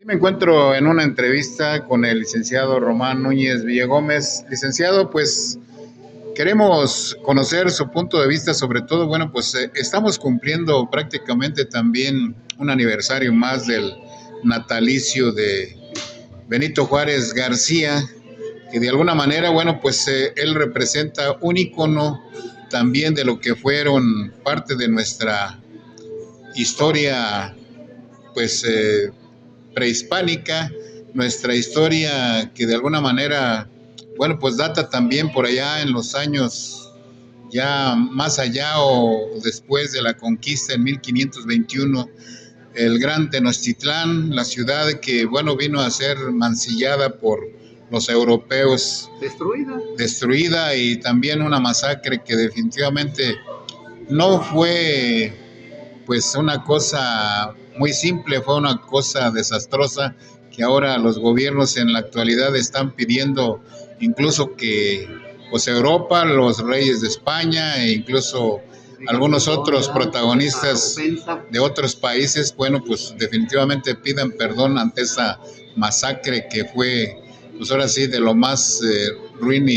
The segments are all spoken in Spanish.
Me encuentro en una entrevista con el licenciado Román Núñez Villagómez. Licenciado, pues queremos conocer su punto de vista, sobre todo, bueno, pues estamos cumpliendo prácticamente también un aniversario más del natalicio de Benito Juárez García, que de alguna manera, bueno, pues él representa un ícono también de lo que fueron parte de nuestra historia, pues prehispánica, nuestra historia que de alguna manera, bueno, pues data también por allá en los años ya más allá o después de la conquista en 1521, el gran Tenochtitlán, la ciudad que, bueno, vino a ser mancillada por los europeos, destruida y también una masacre que definitivamente no fue pues una cosa muy simple, fue una cosa desastrosa que ahora los gobiernos en la actualidad están pidiendo incluso que pues Europa, los reyes de España e incluso algunos otros protagonistas de otros países, bueno, pues definitivamente pidan perdón ante esa masacre que fue, pues ahora sí, de lo más ruin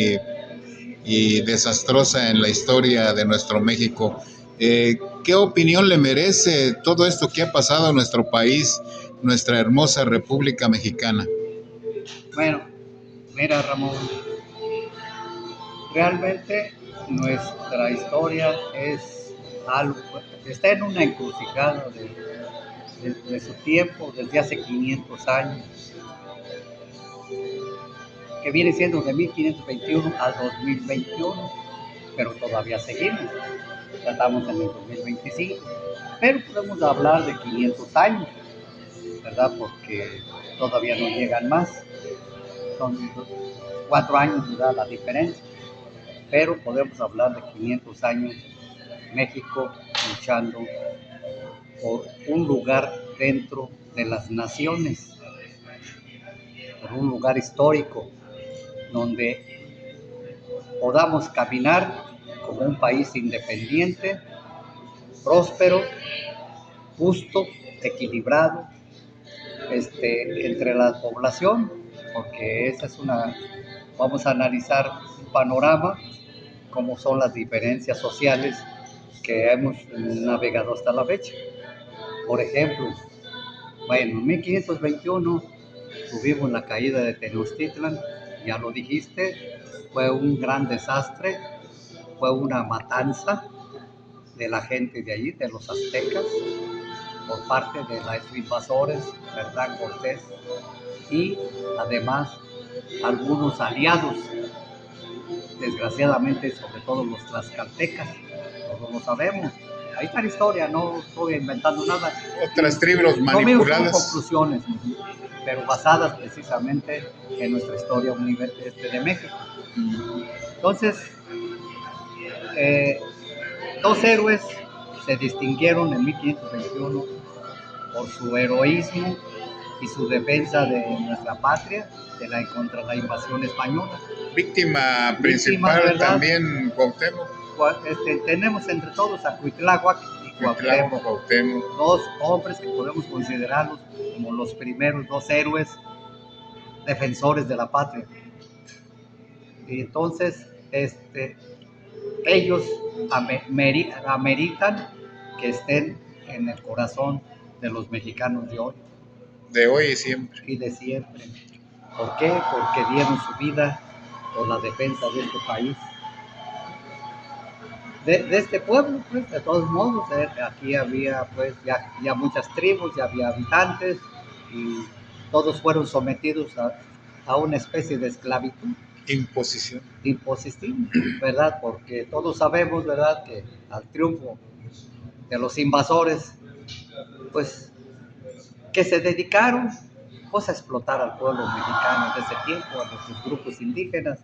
y desastrosa en la historia de nuestro México. ¿Qué opinión le merece todo esto que ha pasado en nuestro país, nuestra hermosa República Mexicana? Bueno, mira Ramón, realmente nuestra historia es algo, está en una encrucijada de su tiempo, desde hace 500 años, que viene siendo de 1521 al 2021, pero todavía seguimos, ya estamos en el 2025, pero podemos hablar de 500 años, ¿verdad? Porque todavía no llegan más, son 4 años, ¿verdad? La diferencia, pero podemos hablar de 500 años México luchando por un lugar dentro de las naciones, por un lugar histórico donde podamos caminar como un país independiente, próspero, justo, equilibrado, entre la población, porque esa es vamos a analizar un panorama, cómo son las diferencias sociales que hemos navegado hasta la fecha. Por ejemplo, bueno, en 1521 tuvimos la caída de Tenochtitlan, ya lo dijiste, fue un gran desastre, fue una matanza de la gente de allí, de los aztecas, por parte de los invasores, Hernán Cortés, y además algunos aliados, desgraciadamente, sobre todo los tlaxcaltecas, todos lo sabemos. Ahí está la historia, no estoy inventando nada. Otras tribus manipuladas. Son conclusiones, pero basadas precisamente en nuestra historia de México. Entonces, dos héroes se distinguieron en 1521 por su heroísmo y su defensa de nuestra patria contra la invasión española. Víctima principal también Cuauhtémoc. Tenemos entre todos a Cuitláhuac y Cuauhtémoc, dos hombres que podemos considerarlos como los primeros dos héroes defensores de la patria. Y entonces, ellos ameritan que estén en el corazón de los mexicanos de hoy. De hoy y siempre. Y de siempre. ¿Por qué? Porque dieron su vida por la defensa de este país. De este pueblo, pues, de todos modos, aquí había, pues, ya muchas tribus, ya había habitantes, y todos fueron sometidos a una especie de esclavitud. Imposición, ¿verdad? Porque todos sabemos, ¿verdad?, que al triunfo de los invasores, pues, que se dedicaron, pues, a explotar al pueblo mexicano de ese tiempo, a nuestros grupos indígenas,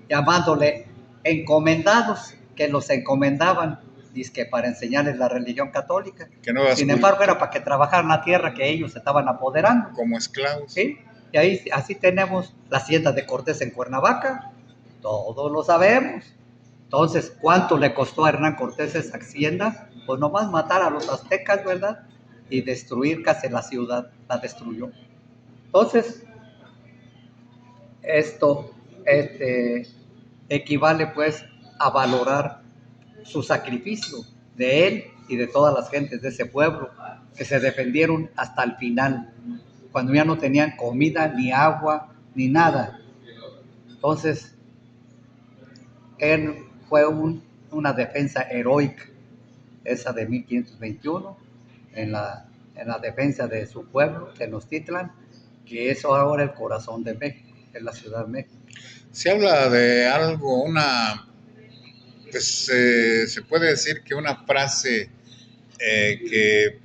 llamándole encomendados, que los encomendaban, dizque para enseñarles la religión católica. Sin embargo, era para que trabajaran la tierra que ellos se estaban apoderando. Como esclavos. ¿Sí? Y ahí, así tenemos la hacienda de Cortés en Cuernavaca, todos lo sabemos. Entonces, ¿cuánto le costó a Hernán Cortés esa hacienda? Pues nomás matar a los aztecas, ¿verdad? Y destruir casi la ciudad, la destruyó. Entonces, esto equivale pues a valorar su sacrificio de él y de todas las gentes de ese pueblo que se defendieron hasta el final, cuando ya no tenían comida, ni agua, ni nada. Entonces, él fue una defensa heroica, esa de 1521, en la defensa de su pueblo, Tenochtitlan, que es ahora el corazón de México, es la Ciudad de México. Se habla de algo, pues se puede decir que una frase que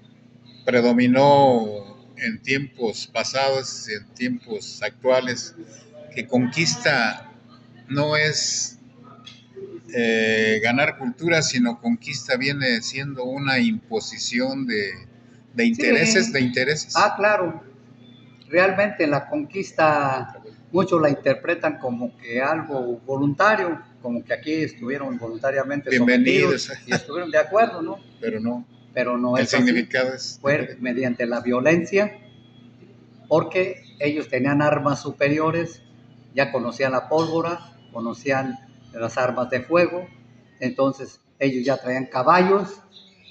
predominó en tiempos pasados y en tiempos actuales, que conquista no es ganar cultura, sino conquista viene siendo una imposición de intereses, Sí. de intereses. Claro. Realmente la conquista muchos la interpretan como que algo voluntario, como que aquí estuvieron voluntariamente Bienvenidos. sometidos y estuvieron de acuerdo, ¿no? Pero no el es así. significado es Fue diferente. mediante la violencia, porque ellos tenían armas superiores, ya conocían la pólvora, conocían las armas de fuego, entonces ellos ya traían caballos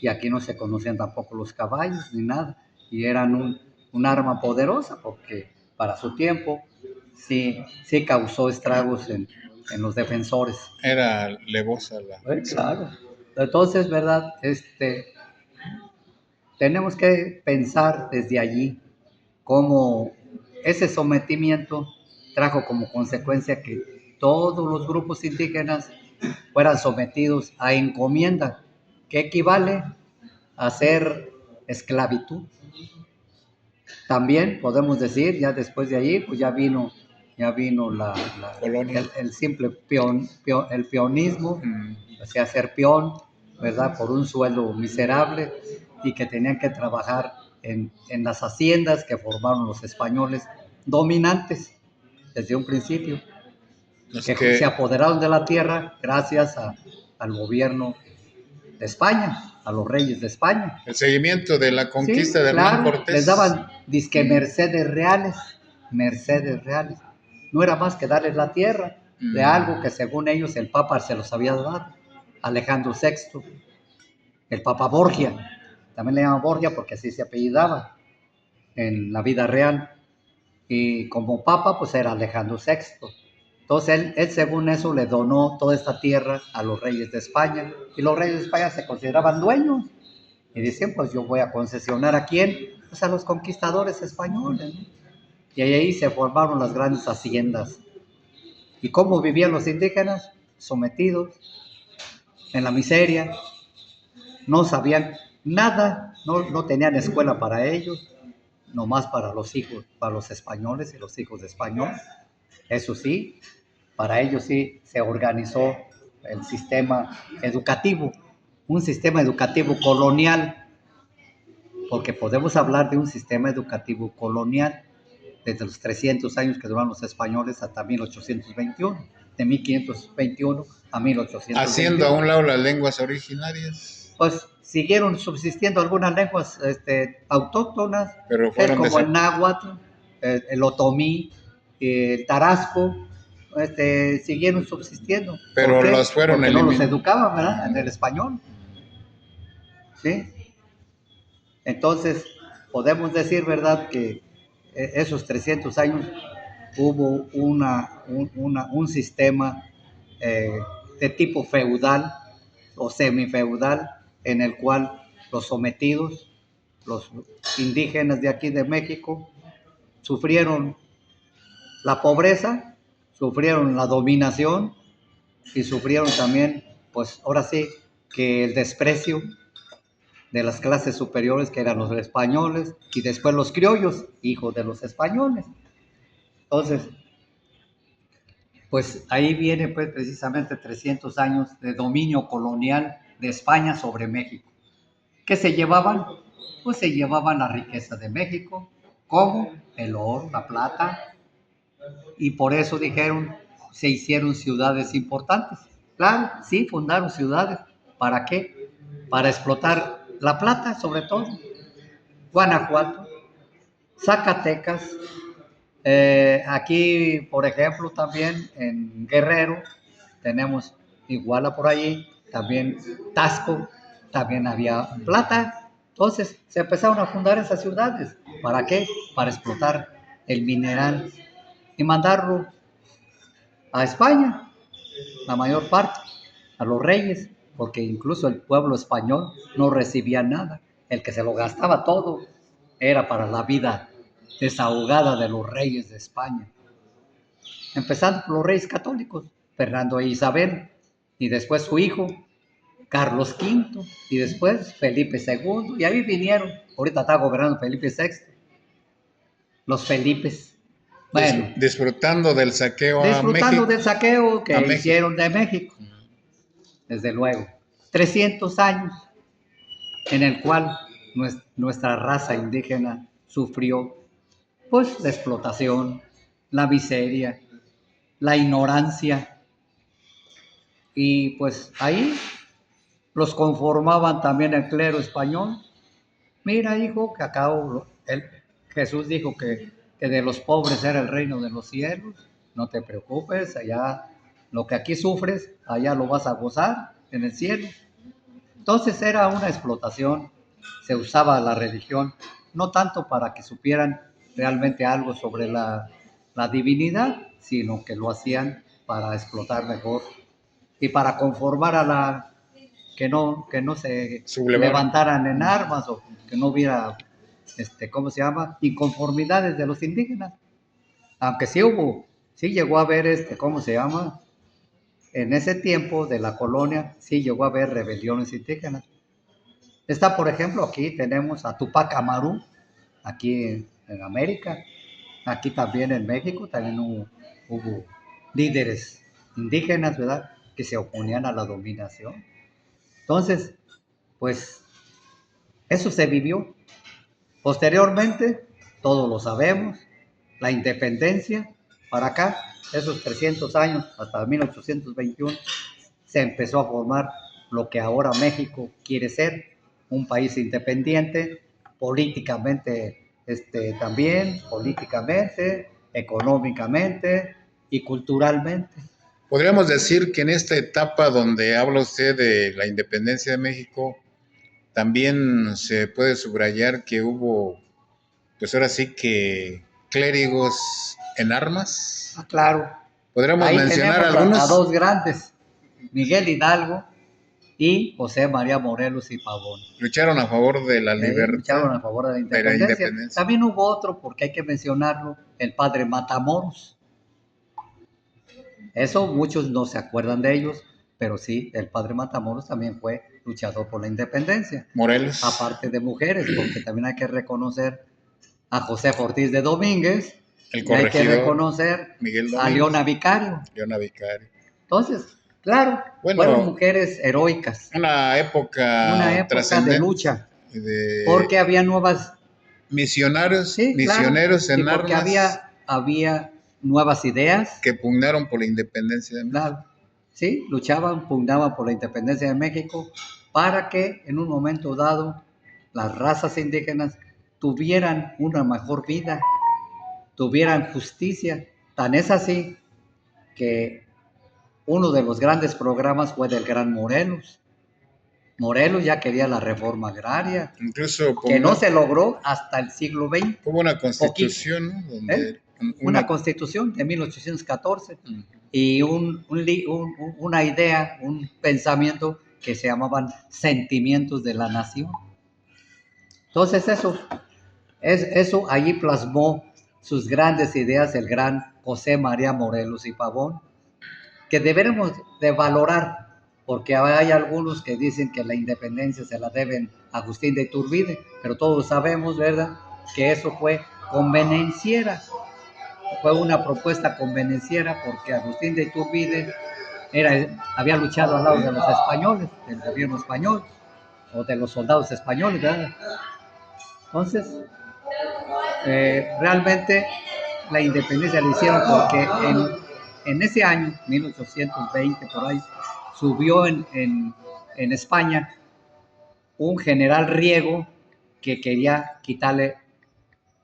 y aquí no se conocían tampoco los caballos ni nada, y eran un arma poderosa porque para su tiempo sí causó estragos en los defensores. Era levosa la... Claro. Entonces, ¿verdad? Tenemos que pensar desde allí cómo ese sometimiento trajo como consecuencia que todos los grupos indígenas fueran sometidos a encomienda, que equivale a ser esclavitud. También podemos decir, ya después de allí, pues ya vino el simple el peonismo, o sea, ser peón, ¿verdad? Por un sueldo miserable y que tenían que trabajar en las haciendas que formaron los españoles dominantes desde un principio, que se apoderaron de la tierra gracias al gobierno de España, a los reyes de España. El seguimiento de la conquista de claro, Hernán Cortés. Les daban disque mercedes reales. No era más que darles la tierra de algo que según ellos el Papa se los había dado. Alejandro VI, el Papa Borgia, también le llaman Borgia porque así se apellidaba en la vida real. Y como Papa, pues era Alejandro VI. Entonces él según eso le donó toda esta tierra a los reyes de España, y los reyes de España se consideraban dueños, y decían, pues yo voy a concesionar ¿a quién? Pues a los conquistadores españoles, ¿no? Y ahí se formaron las grandes haciendas. ¿Y cómo vivían los indígenas? Sometidos, en la miseria, no sabían nada, no tenían escuela para ellos, nomás para los hijos, para los españoles y los hijos de español. Eso sí, para ellos sí se organizó el sistema educativo, un sistema educativo colonial, porque podemos hablar de un sistema educativo colonial desde los 300 años que duraron los españoles hasta 1821, de 1521 a 1821. Haciendo a un lado las lenguas originarias. Pues siguieron subsistiendo algunas lenguas autóctonas, pero como el náhuatl, el otomí, el tarasco, siguieron subsistiendo. Pero los fueron eliminando. No los educaban, ¿verdad? En el español. ¿Sí? Entonces, podemos decir, ¿verdad?, que esos 300 años hubo un sistema de tipo feudal o semifeudal, en el cual los sometidos, los indígenas de aquí de México, sufrieron la pobreza, sufrieron la dominación y sufrieron también, pues ahora sí, que el desprecio de las clases superiores, que eran los españoles, y después los criollos, hijos de los españoles. Entonces, pues ahí viene pues precisamente 300 años de dominio colonial de España sobre México. ¿Qué se llevaban? Pues se llevaban la riqueza de México, como el oro, la plata, y por eso dijeron, se hicieron ciudades importantes. Claro, sí, fundaron ciudades. ¿Para qué? Para explotar la plata, sobre todo. Guanajuato, Zacatecas, Aquí, por ejemplo, también en Guerrero tenemos Iguala por allí, también Tasco, también había plata. Entonces se empezaron a fundar esas ciudades. ¿Para qué? Para explotar el mineral y mandarlo a España, la mayor parte, a los reyes, porque incluso el pueblo español no recibía nada. El que se lo gastaba todo era para la vida desahogada de los reyes de España, empezando por los reyes católicos, Fernando e Isabel, y después su hijo, Carlos V, y después Felipe II, y ahí vinieron, ahorita está gobernando Felipe VI, los Felipes. Bueno, Disfrutando del saqueo a disfrutando México. del saqueo A que México. hicieron de México, desde luego. 300 años en el cual nuestra raza indígena sufrió pues la explotación, la miseria, la ignorancia, y pues ahí los conformaban también el clero español. Mira, hijo, que acá Jesús dijo que de los pobres era el reino de los cielos. No te preocupes, allá lo que aquí sufres, allá lo vas a gozar en el cielo. Entonces era una explotación, se usaba la religión, no tanto para que supieran realmente algo sobre la divinidad, sino que lo hacían para explotar mejor y para conformar a que no se Sublevar. levantaran en armas o que no hubiera, ¿cómo se llama? Inconformidades de los indígenas. Aunque sí llegó a haber, ¿cómo se llama? En ese tiempo de la colonia, sí llegó a haber rebeliones indígenas. Está, por ejemplo, aquí tenemos a Tupac Amaru, aquí en América. Aquí también en México también hubo líderes indígenas, ¿verdad? Que se oponían a la dominación. Entonces, pues eso se vivió. Posteriormente, todos lo sabemos, la independencia para acá, esos 300 años, hasta 1821, se empezó a formar lo que ahora México quiere ser, un país independiente, políticamente también, políticamente, económicamente y culturalmente. Podríamos decir que en esta etapa donde habla usted de la independencia de México, también se puede subrayar que hubo, pues ahora sí que clérigos en armas. Ah, claro, Podríamos ahí mencionar tenemos a algunos. dos grandes, Miguel Hidalgo y José María Morelos y Pavón. Lucharon a favor de la libertad, Lucharon a favor de la de la independencia. independencia. También hubo otro, porque hay que mencionarlo, el padre Matamoros. Eso muchos no se acuerdan de ellos, pero sí, el padre Matamoros también fue luchador por la independencia. Morelos. Aparte de mujeres, porque también hay que reconocer a José Ortiz de Domínguez, El y hay que corregidor reconocer Miguel a Domínguez. Leona Vicario. Leona Vicario. Entonces, claro, fueron Bueno, mujeres heroicas, una una época época de trascendente lucha, de porque había nuevas, misionarios, sí, claro, misioneros y en porque armas había nuevas ideas, que pugnaron por la independencia de México. claro, sí, luchaban, pugnaban por la independencia de México para que en un momento dado las razas indígenas tuvieran una mejor vida, tuvieran justicia. Tan es así que uno de los grandes programas fue del Gran Morelos. Morelos ya quería la reforma agraria, Incluso que no se logró hasta el siglo XX, hubo una poquito, constitución, ¿no? ¿eh? Donde Una constitución de 1814 y una idea, un pensamiento que se llamaban sentimientos de la nación. Entonces eso allí plasmó sus grandes ideas el gran José María Morelos y Pavón, que deberemos de valorar, porque hay algunos que dicen que la independencia se la deben a Agustín de Iturbide, pero todos sabemos, ¿verdad?, que eso fue convenenciera, fue una propuesta convenenciera, porque Agustín de Iturbide había luchado al lado de los españoles, del gobierno español, o de los soldados españoles, ¿verdad? Entonces, realmente la independencia la hicieron porque en ese año, 1820, por ahí, subió en España un general Riego que quería quitarle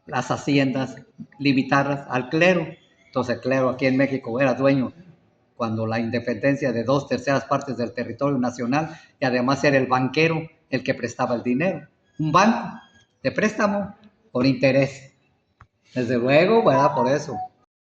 las haciendas, limitarlas al clero. Entonces el clero aquí en México era dueño cuando la independencia de 2/3 partes del territorio nacional, y además era el banquero el que prestaba el dinero. Un banco de préstamo con interés. Desde luego, ¿verdad? Por eso